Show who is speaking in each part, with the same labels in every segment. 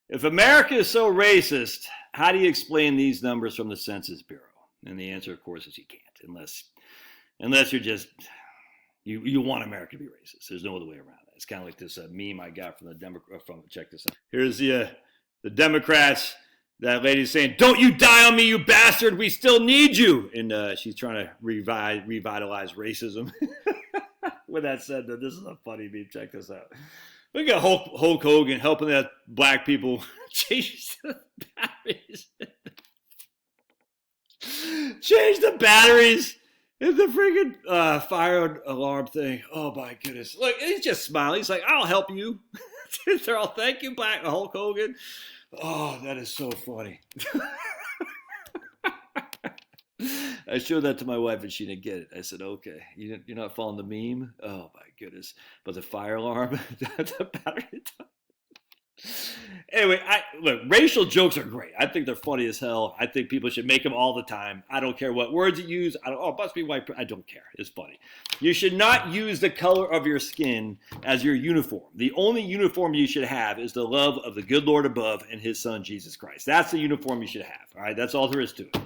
Speaker 1: If America is so racist, how do you explain these numbers from the Census Bureau? And the answer, of course, is you can't, unless you're just you want America to be racist. There's no other way around it. It's kind of like this meme I got from the Democrat. Check this out. Here's the Democrats. That lady's saying, "Don't you die on me, you bastard! We still need you." And she's trying to revitalize racism. With that said, though, this is a funny meme. Check this out. We got Hulk Hogan helping that black people change the batteries. Change the batteries in the freaking fire alarm thing. Oh my goodness. Look, he's just smiling. He's like, "I'll help you." They're all, "Thank you, Black Hulk Hogan." Oh, that is so funny. I showed that to my wife and she didn't get it. I said, "Okay, you're not following the meme?" Oh my goodness. But the fire alarm, the battery. Anyway, look, racial jokes are great. I think they're funny as hell. I think people should make them all the time. I don't care what words you use. It must be white. I don't care. It's funny. You should not use the color of your skin as your uniform. The only uniform you should have is the love of the good Lord above and his son, Jesus Christ. That's the uniform you should have. All right, that's all there is to it.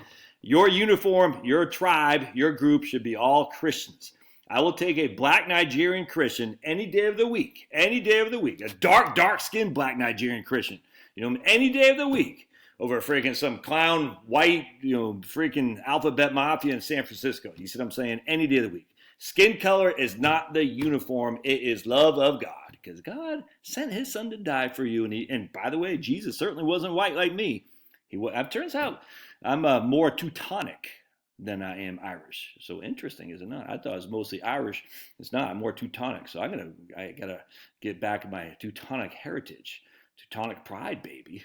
Speaker 1: Your uniform, your tribe, your group should be all Christians. I will take a black Nigerian Christian any day of the week, a dark-skinned black Nigerian Christian, any day of the week over freaking some clown white, freaking alphabet mafia in San Francisco. You see what I'm saying? Any day of the week. Skin color is not the uniform. It is love of God, because God sent his son to die for you. And by the way, Jesus certainly wasn't white like me. It turns out I'm more Teutonic than I am Irish. So interesting, is it not? I thought it was mostly Irish. It's not. I'm more Teutonic. So I gotta get back my Teutonic heritage, Teutonic pride, baby.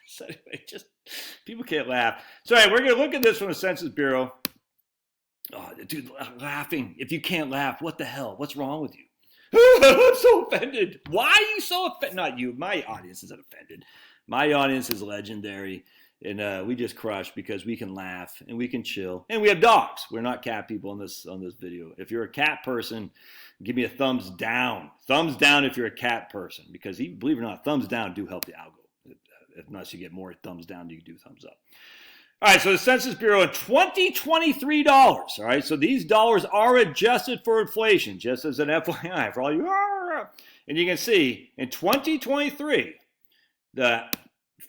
Speaker 1: So anyway, just people can't laugh. So anyway, we're gonna look at this from the Census Bureau. Oh, dude, laughing. If you can't laugh, what the hell? What's wrong with you? I'm so offended. Why are you so offended? Not you. My audience isn't offended. My audience is legendary. And we just crush because we can laugh and we can chill. And we have dogs. We're not cat people on this video. If you're a cat person, give me a thumbs down. Thumbs down if you're a cat person. Because even, believe it or not, thumbs down do help the algo. Unless you get more thumbs down, you do thumbs up. All right, so the Census Bureau in 2023 dollars. All right, so these dollars are adjusted for inflation, just as an FYI for all you. And you can see in 2023, the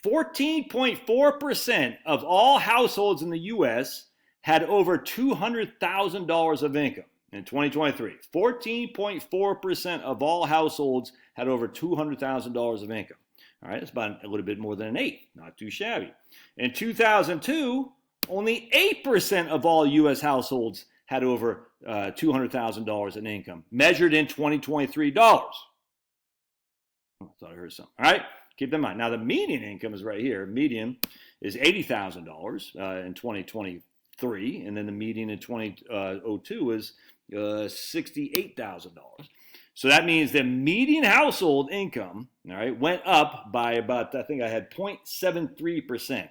Speaker 1: 14.4% of all households in the U.S. had over $200,000 of income in 2023. 14.4% of all households had over $200,000 of income. All right, it's about a little bit more than an eighth. Not too shabby. In 2002, only 8% of all U.S. households had over $200,000 in income, measured in 2023 dollars. Oh, I thought I heard something. All right. Keep in mind. Now, the median income is right here. Median is $80,000 in 2023, and then the median in 2002 is $68,000. So that means the median household income, all right, went up by about, I think I had 0.73%.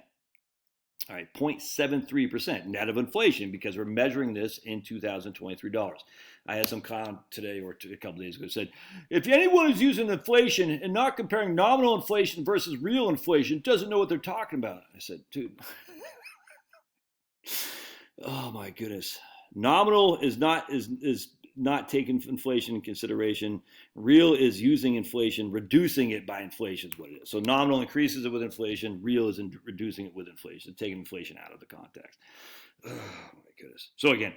Speaker 1: All right, 0.73% net of inflation, because we're measuring this in 2023 dollars. I had some clown today or a couple days ago said, if anyone is using inflation and not comparing nominal inflation versus real inflation, doesn't know what they're talking about. I said, dude, oh my goodness. Nominal is not taking inflation in consideration. Real is using inflation, reducing it by inflation is what it is. So nominal increases it with inflation. Real is reducing it with inflation, taking inflation out of the context. Oh my goodness. So again,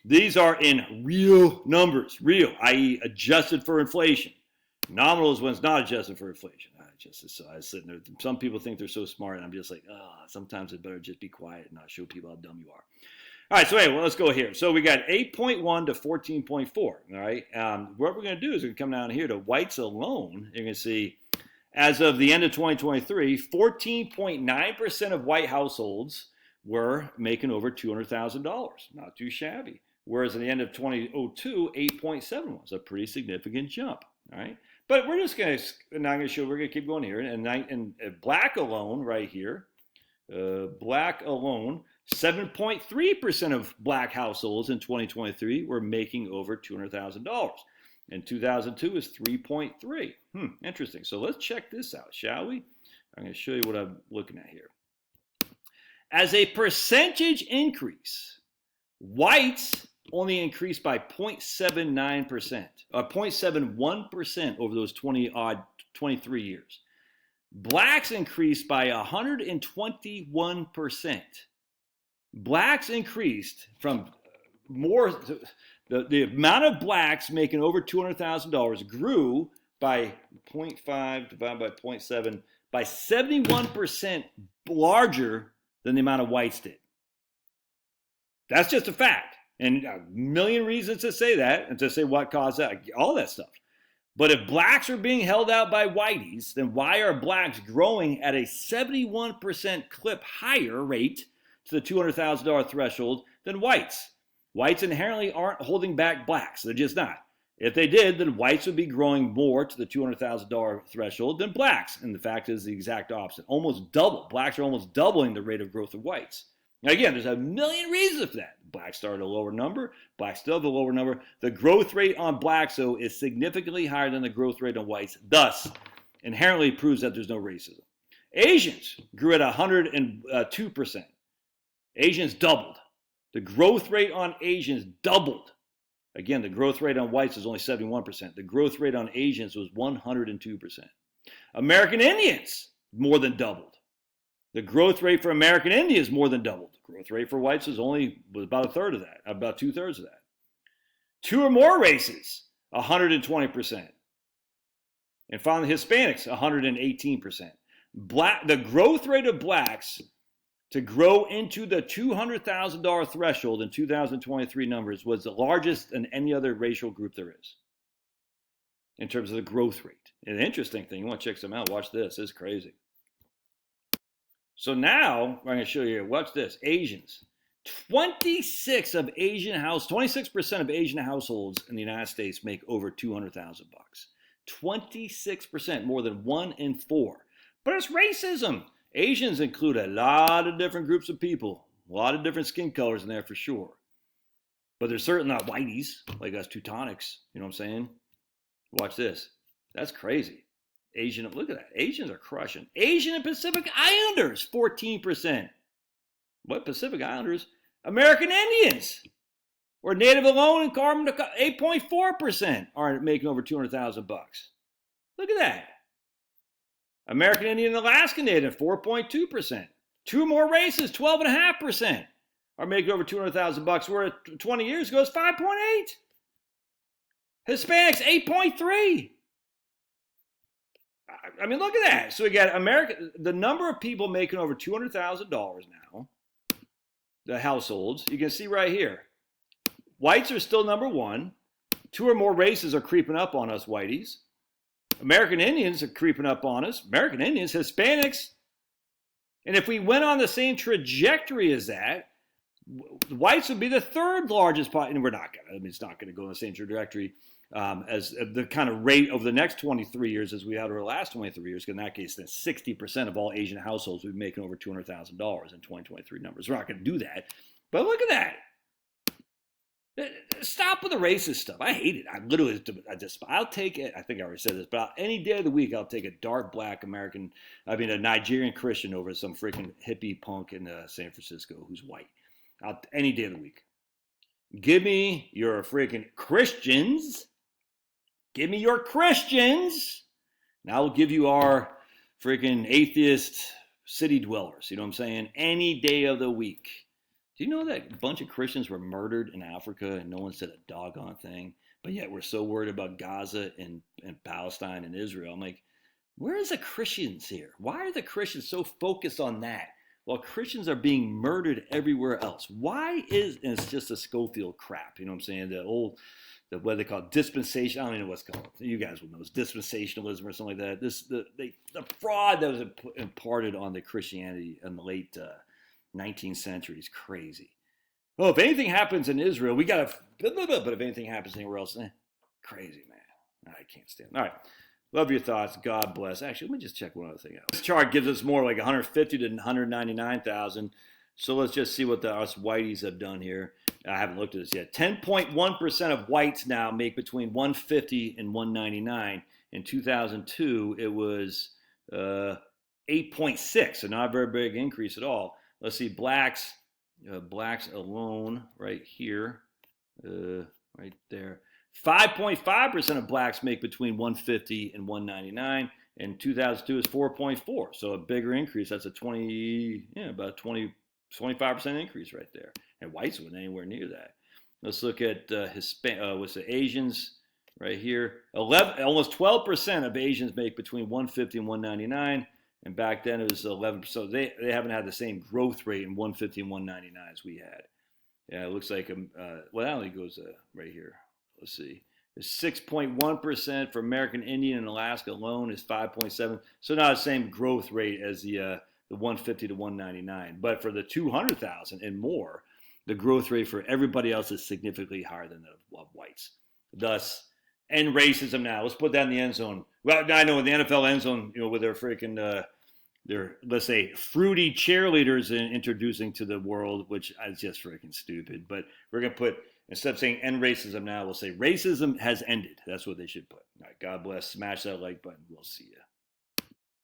Speaker 1: these are in real numbers, real, i.e. adjusted for inflation. Nominal is when it's not adjusted for inflation. I was sitting there. Some people think they're so smart, and I'm just like, sometimes it better just be quiet and not show people how dumb you are. All right, so anyway, let's go here. So we got 8.1 to 14.4, all right? What we're going to do is we're going to come down here to whites alone. You're going to see, as of the end of 2023, 14.9% of white households were making over $200,000. Not too shabby. Whereas at the end of 2002, 8.7 was a pretty significant jump, all right? But we're just going to, we're going to keep going here. And black alone right here, black alone, 7.3% of black households in 2023 were making over $200,000. In 2002 is 3.3. Interesting. So let's check this out, shall we? I'm going to show you what I'm looking at here. As a percentage increase, whites only increased by 0.79%, or 0.71% over those 23 years. Blacks increased by 121%. Blacks increased from more, the amount of blacks making over $200,000 grew by 0.5 divided by 0.7 by 71% larger than the amount of whites did. That's just a fact. And a million reasons to say that and to say what caused that, all that stuff. But if blacks are being held out by whiteys, then why are blacks growing at a 71% clip higher rate to the $200,000 threshold than whites? Whites inherently aren't holding back blacks. They're just not. If they did, then whites would be growing more to the $200,000 threshold than blacks. And the fact is the exact opposite. Almost double. Blacks are almost doubling the rate of growth of whites. Now again, there's a million reasons for that. Blacks start at a lower number. Blacks still have a lower number. The growth rate on blacks, though, is significantly higher than the growth rate on whites. Thus, inherently proves that there's no racism. Asians grew at 102%. Asians doubled. The growth rate on Asians doubled. Again, the growth rate on whites is only 71%. The growth rate on Asians was 102%. American Indians more than doubled. The growth rate for American Indians more than doubled. The growth rate for whites was about a third of that, about 2/3 of that. Two or more races, 120%. And finally, Hispanics, 118%. The growth rate of blacks to grow into the $200,000 threshold in 2023 numbers was the largest in any other racial group there is in terms of the growth rate. An interesting thing, you want to check some out, watch this. This is crazy. So now, I'm going to show you here, watch this, Asians. 26% of Asian households in the United States make over $200,000 bucks. 26%, more than 1 in 4. But it's racism. Asians include a lot of different groups of people, a lot of different skin colors in there for sure. But they're certainly not whiteys, like us Teutonics, you know what I'm saying? Watch this. That's crazy. Look at that. Asians are crushing. Asian and Pacific Islanders, 14%. What Pacific Islanders? American Indians, or Native alone and carbon, 8.4% are making over $200,000 bucks. Look at that. American Indian and Alaska Native, 4.2%. Two or more races, 12.5%, are making over $200,000 bucks. Where 20 years ago, it's 5.8. Hispanics, 8.3. I mean, look at that. So we got the number of people making over $200,000 now, the households, you can see right here. Whites are still number one. Two or more races are creeping up on us, whiteys. American Indians are creeping up on us. American Indians, Hispanics. And if we went on the same trajectory as that, whites would be the third largest and we're not going to. I mean, it's not going to go on the same trajectory as the kind of rate over the next 23 years as we had over the last 23 years. In that case, then 60% of all Asian households would be making over $200,000 in 2023 numbers. We're not going to do that. But look at that. Stop with the racist stuff. I hate it. I'll take it. I think I already said this, but any day of the week, I'll take a dark black a Nigerian Christian over some freaking hippie punk in San Francisco who's white. Any day of the week. Give me your freaking Christians. Give me your Christians. And I will give you our freaking atheist city dwellers. You know what I'm saying? Any day of the week. Do you know that a bunch of Christians were murdered in Africa and no one said a doggone thing? But yet we're so worried about Gaza and Palestine and Israel. I'm like, where is the Christians here? Why are the Christians so focused on that while Christians are being murdered everywhere else? And it's just a Schofield crap, you know what I'm saying? What they call dispensation. I don't even know what's called. You guys will know. It's dispensationalism or something like that. The fraud that was imparted on the Christianity in the late 19th century is crazy. Well, if anything happens in Israel, we got to, but if anything happens anywhere else, crazy, man. I can't stand it. All right. Love your thoughts. God bless. Actually, let me just check one other thing out. This chart gives us more like 150 to 199,000. So let's just see what us whiteys have done here. I haven't looked at this yet. 10.1% of whites now make between 150 and 199. In 2002, it was 8.6, so not a very big increase at all. Let's see, blacks alone right here, right there. 5.5% of blacks make between 150 and 199, and 2002 is 4.4, so a bigger increase. That's about 25% increase right there. And whites weren't anywhere near that. Let's look at what's the Asians right here. Almost 12% of Asians make between 150 and 199. And back then it was 11%. So they haven't had the same growth rate in 150 and 199 as we had. Yeah, it looks like, well, that only goes right here. Let's see. It's 6.1% for American Indian and Alaska alone is 5.7. So not the same growth rate as the 150 to 199. But for the 200,000 and more, the growth rate for everybody else is significantly higher than the whites. Thus, end racism now. Let's put that in the end zone. Well, I know in the NFL end zone, with their freaking their, let's say, fruity cheerleaders introducing to the world, which is just freaking stupid. But we're going to put, instead of saying end racism now, we'll say racism has ended. That's what they should put. All right, God bless. Smash that like button. We'll see you.